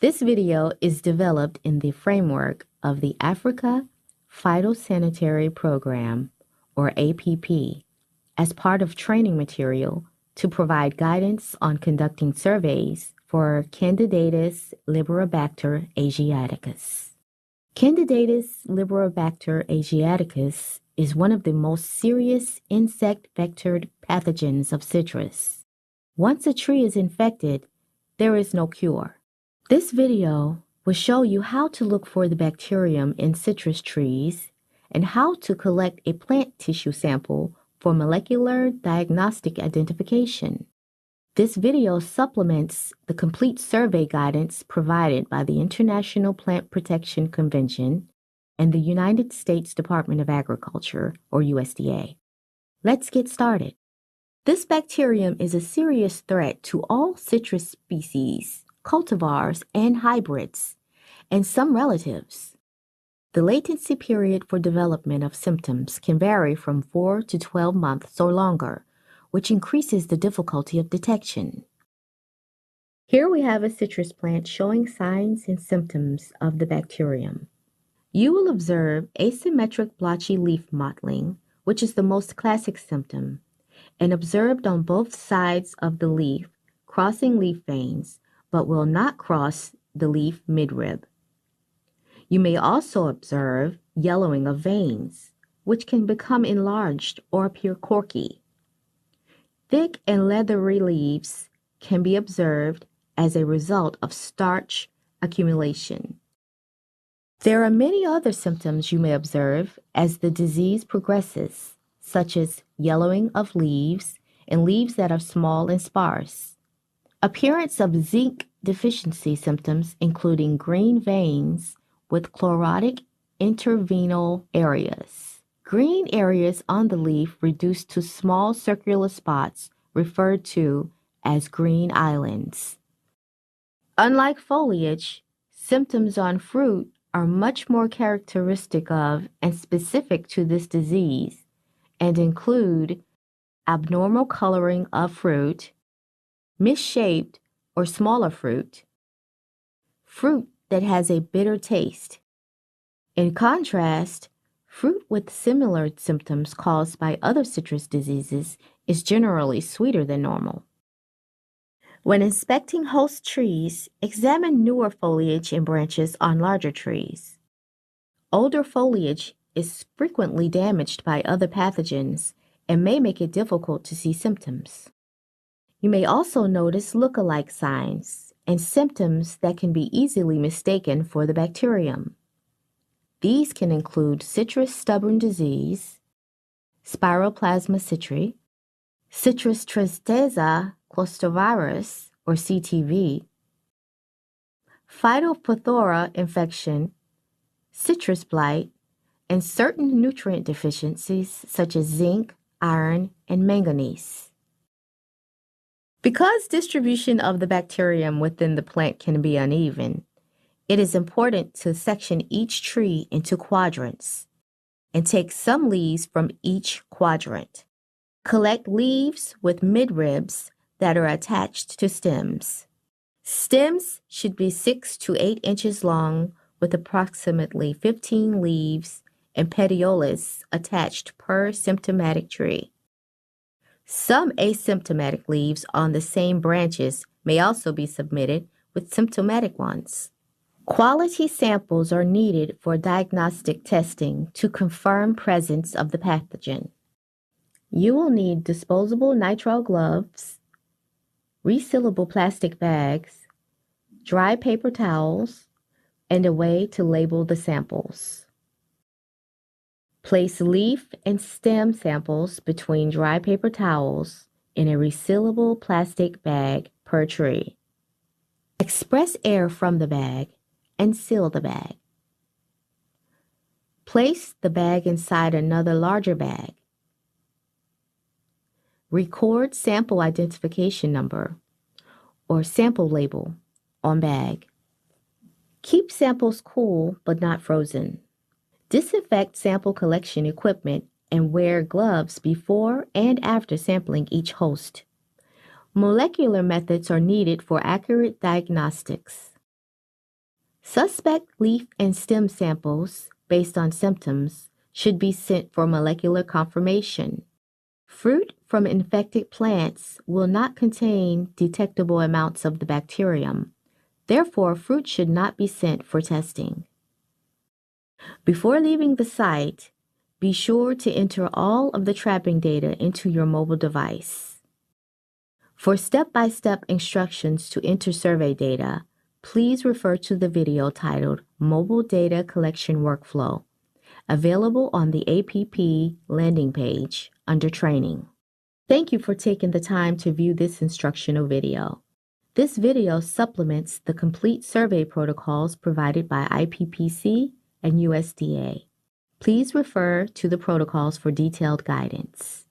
This video is developed in the framework of the Africa Phytosanitary Programme, or APP, as part of training material to provide guidance on conducting surveys for Candidatus liberibacter asiaticus. Candidatus liberibacter asiaticus is one of the most serious insect-vectored pathogens of citrus. Once a tree is infected, there is no cure. This video will show you how to look for the bacterium in citrus trees and how to collect a plant tissue sample for molecular diagnostic identification. This video supplements the complete survey guidance provided by the International Plant Protection Convention and the United States Department of Agriculture, or USDA. Let's get started. This bacterium is a serious threat to all citrus species, cultivars, and hybrids, and some relatives. The latency period for development of symptoms can vary from 4 to 12 months or longer, which increases the difficulty of detection. Here we have a citrus plant showing signs and symptoms of the bacterium. You will observe asymmetric blotchy leaf mottling, which is the most classic symptom, and observed on both sides of the leaf, crossing leaf veins, but will not cross the leaf midrib. You may also observe yellowing of veins, which can become enlarged or appear corky. Thick and leathery leaves can be observed as a result of starch accumulation. There are many other symptoms you may observe as the disease progresses, such as yellowing of leaves and leaves that are small and sparse. Appearance of zinc deficiency symptoms including green veins with chlorotic intervenal areas. Green areas on the leaf reduced to small circular spots referred to as green islands. Unlike foliage, symptoms on fruit are much more characteristic of and specific to this disease and include abnormal coloring of fruit, misshaped or smaller fruit, fruit that has a bitter taste. In contrast, fruit with similar symptoms caused by other citrus diseases is generally sweeter than normal. When inspecting host trees, examine newer foliage and branches on larger trees. Older foliage is frequently damaged by other pathogens and may make it difficult to see symptoms. You may also notice look-alike signs and symptoms that can be easily mistaken for the bacterium. These can include citrus stubborn disease, Spiroplasma citri, citrus tristeza clustervirus, or CTV, Phytophthora infection, citrus blight, and certain nutrient deficiencies such as zinc, iron, and manganese. Because distribution of the bacterium within the plant can be uneven, it is important to section each tree into quadrants and take some leaves from each quadrant. Collect leaves with midribs that are attached to stems. Stems should be 6 to 8 inches long with approximately 15 leaves and petioles attached per symptomatic tree. Some asymptomatic leaves on the same branches may also be submitted with symptomatic ones. Quality samples are needed for diagnostic testing to confirm presence of the pathogen. You will need disposable nitrile gloves, resealable plastic bags, dry paper towels, and a way to label the samples. Place leaf and stem samples between dry paper towels in a resealable plastic bag per tree. Express air from the bag and seal the bag. Place the bag inside another larger bag. Record sample identification number or sample label on bag. Keep samples cool but not frozen. Disinfect sample collection equipment and wear gloves before and after sampling each host. Molecular methods are needed for accurate diagnostics. Suspect leaf and stem samples, based on symptoms, should be sent for molecular confirmation. Fruit from infected plants will not contain detectable amounts of the bacterium. Therefore, fruit should not be sent for testing. Before leaving the site, be sure to enter all of the trapping data into your mobile device. For step-by-step instructions to enter survey data, please refer to the video titled Mobile Data Collection Workflow, available on the APP landing page under Training. Thank you for taking the time to view this instructional video. This video supplements the complete survey protocols provided by IPPC and USDA. Please refer to the protocols for detailed guidance.